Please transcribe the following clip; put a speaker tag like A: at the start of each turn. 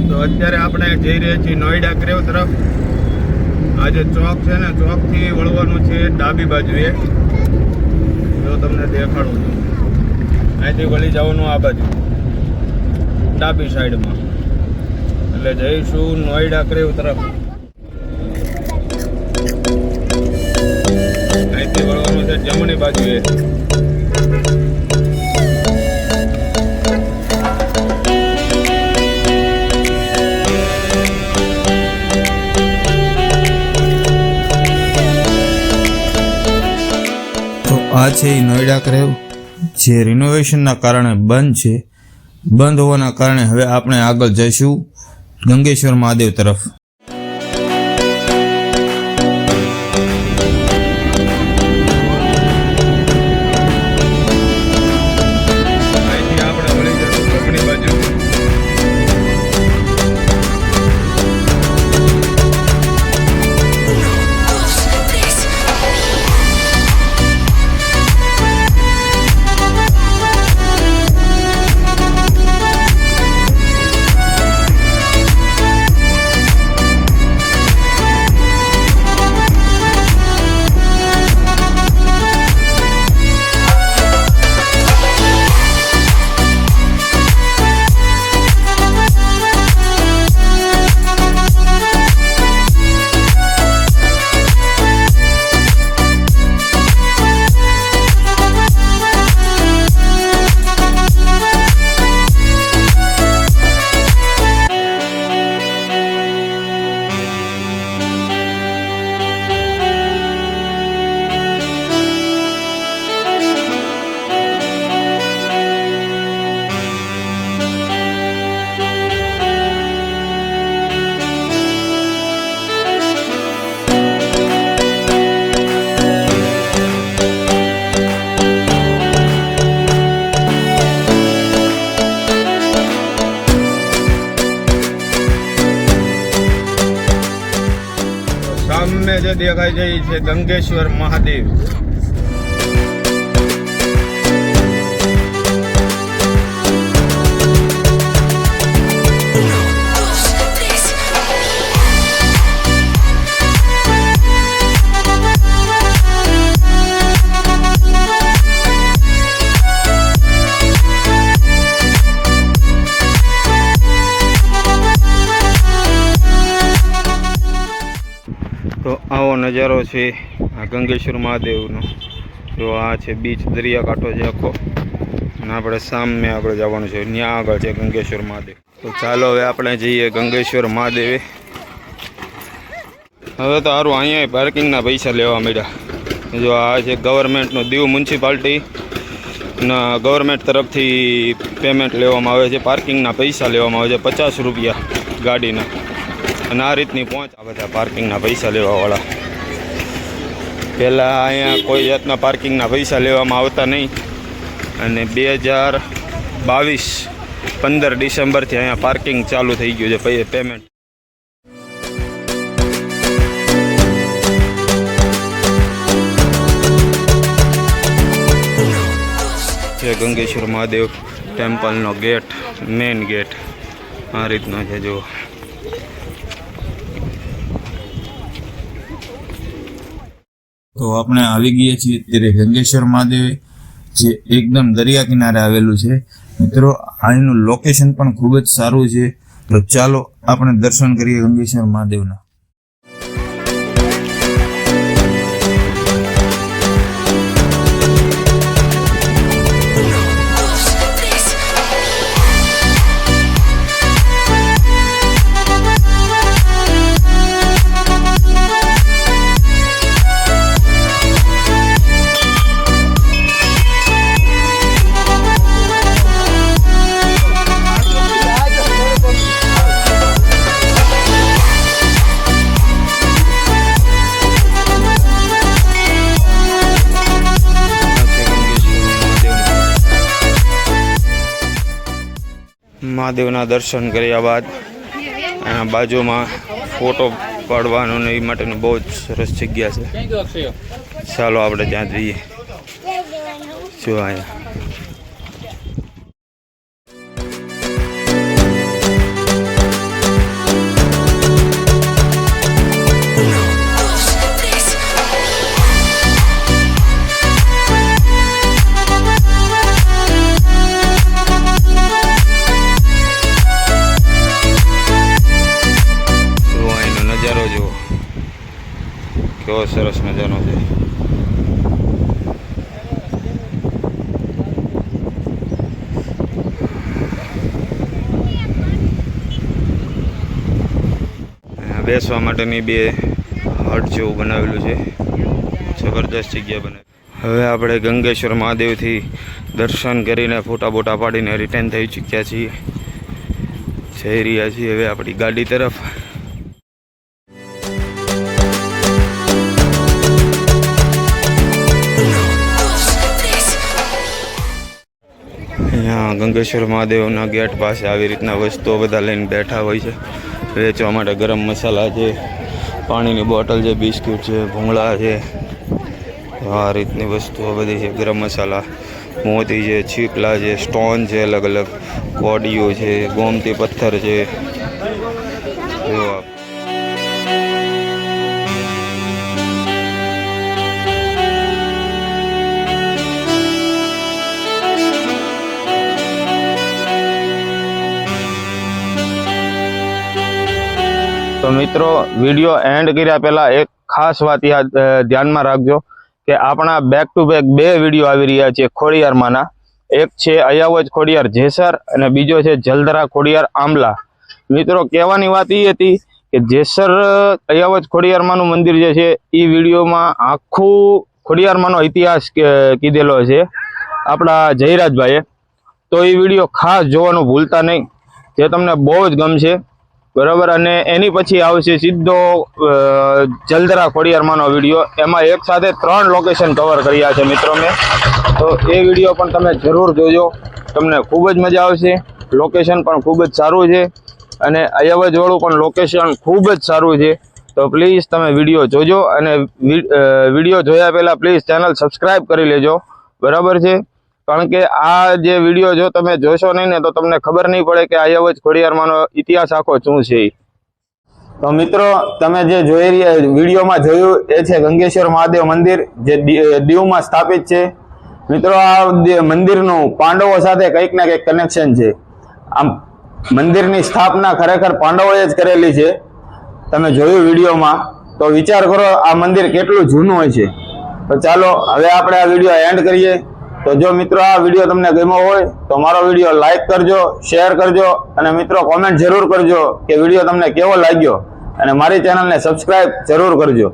A: તો અત્યારે આપણે જઈ રહ્યા છીએ નોઈડા ક્રેવ તરફ. આ જે ચોક છે ને, ચોકથી વળવાનું છે ડાબી બાજુએ. જો તમને દેખાડું છું, અહીંથી વળી જવાનું આ બાજુ ડાબી સાઈડમાં. એટલે જઈશું નોઈડા ક્રેવ તરફ. અહીંથી વળવાનું છે જમણી બાજુએ.
B: આ છે નોઈડા ક્રેવ, જે રિનોવેશનના કારણે બંધ છે. બંધ હોવાના કારણે હવે આપણે આગળ જઈશું ગંગેશ્વર મહાદેવ તરફ. સામે જે દેખાય છે એ છે ગંગેશ્વર મહાદેવ. તો આવો નજારો છે આ ગંગેશ્વર મહાદેવનો. જો આ છે બીચ, દરિયાકાંઠો છે આખો. અને આપણે સામે આગળ જવાનું છે, ત્યાં આગળ છે ગંગેશ્વર મહાદેવ. તો ચાલો હવે આપણે જઈએ ગંગેશ્વર મહાદેવે. હવે તો સારું, અહીંયા પાર્કિંગના પૈસા લેવા મળ્યા. જો આ છે ગવર્મેન્ટનો, દીવ મ્યુનિસિપાલિટી ના ગવર્મેન્ટ તરફથી પેમેન્ટ લેવામાં આવે છે. પાર્કિંગના પૈસા લેવામાં આવે છે 50 રૂપિયા ગાડીના. અને આ રીતની પહોંચ આ બધા પાર્કિંગના પૈસા લેવાવાળા. પહેલાં અહીંયા કોઈ જાતના પાર્કિંગના પૈસા લેવામાં આવતા નહીં. અને 2022 15 ડિસેમ્બરથી અહીંયા પાર્કિંગ ચાલુ થઈ ગયું છે પેમેન્ટ. છે ગંગેશ્વર મહાદેવ ટેમ્પલનો ગેટ, મેઇન ગેટ આ રીતનો છે. જો તો આપણે આવી ગયા છીએ અત્યારે ગંગેશ્વર મહાદેવ, જે એકદમ દરિયા કિનારે આવેલું છે. મિત્રો, અહીંનું લોકેશન પણ ખૂબ જ સારું છે. તો ચાલો આપણે દર્શન કરીએ ગંગેશ્વર મહાદેવના.
A: મહાદેવના દર્શન કર્યા બાદ અહીંયા બાજુમાં ફોટો પાડવાનો ને એ માટેનું બહુ જ સરસ જગ્યા છે. ચાલો આપણે ત્યાં જઈએ. જો અહીંયા
B: એટલો સરસ મજાનો છે. બેસવા માટેની બે હટ જેવું બનાવેલું છે, જબરદસ્ત જગ્યા બનાવી. હવે આપણે ગંગેશ્વર મહાદેવથી દર્શન કરીને ફોટા બોટા પાડીને રિટર્ન થઈ ચૂક્યા છીએ. જઈ રહ્યા છીએ હવે આપણી ગાડી તરફ. અહીંયા ગંગેશ્વર મહાદેવના ગેટ પાસે આવી રીતના વસ્તુઓ બધા લઈને બેઠા હોય છે. વેચવા માટે ગરમ મસાલા છે, પાણીની બોટલ છે, બિસ્કિટ છે, ભૂંગળા છે, આ રીતની વસ્તુઓ બધી છે. ગરમ મસાલા, મોતી છે, છીપલા છે, સ્ટોન છે, અલગ અલગ કોડીઓ છે, ગોમતી પથ્થર છે. તો મિત્રો, વિડીયો એન્ડ કર્યા પહેલાં એક ખાસ વાત ધ્યાનમાં રાખજો કે આપણા બેક ટુ બેક બે વિડીયો આવી રહ્યા છે ખોડિયારમાંના. એક છે અયાવજ ખોડિયાર જેસર અને બીજો છે જલધરા ખોડિયાર આંબલા. મિત્રો, કહેવાની વાત એ હતી કે જેસર અયાવજ ખોડિયારમાંનું મંદિર જે છે એ વિડીયોમાં આખું ખોડિયારમાંનો ઇતિહાસ કીધેલો છે આપણા જયરાજભાઈએ. તો એ વિડીયો ખાસ જોવાનું ભૂલતા નહીં, જે તમને બહુ જ ગમશે. બરાબર. અને એની પછી આવશે સીધો જલધરા ખોડિયારમાંનો વિડીયો. એમાં એક સાથે 3 લોકેશન કવર કર્યા છે મિત્રો મેં. તો એ વિડીયો પણ તમે જરૂર જોજો, તમને ખૂબ જ મજા આવશે. લોકેશન પણ ખૂબ જ સારું છે અને અયાવજવાળું પણ લોકેશન ખૂબ જ સારું છે. તો પ્લીઝ તમે વિડીયો જોજો અને વિડીયો જોયા પહેલાં પ્લીઝ ચેનલ સબસ્ક્રાઈબ કરી લેજો. બરાબર છે? કારણ કે આ જે વિડીયો જો તમે જોશો નહીં ને તો તમને ખબર નહીં પડે કે અયાવજ ખોડિયારમાંનો ઇતિહાસ આખો શું છે. તો મિત્રો, તમે જે જોઈ રહ્યા વિડીયોમાં જોયું એ છે ગંગેશ્વર મહાદેવ મંદિર, જે દીવમાં સ્થાપિત છે. મિત્રો, આ મંદિરનું પાંડવો સાથે કંઈક ના કંઈક કનેક્શન છે. આમ મંદિરની સ્થાપના ખરેખર પાંડવોએ જ કરેલી છે. તમે જોયું વિડીયોમાં, તો વિચાર કરો આ મંદિર કેટલું જૂનું હોય છે. તો ચાલો હવે આપણે આ વિડીયો એન્ડ કરીએ. તો જો મિત્રો આ વિડીયો તમને ગમ્યો હોય તો મારો વિડીયો લાઈક કરજો, શેર કરજો અને મિત્રો કોમેન્ટ જરૂર કરજો કે વિડીયો તમને કેવો લાગ્યો અને મારી ચેનલને સબસ્ક્રાઈબ જરૂર કરજો.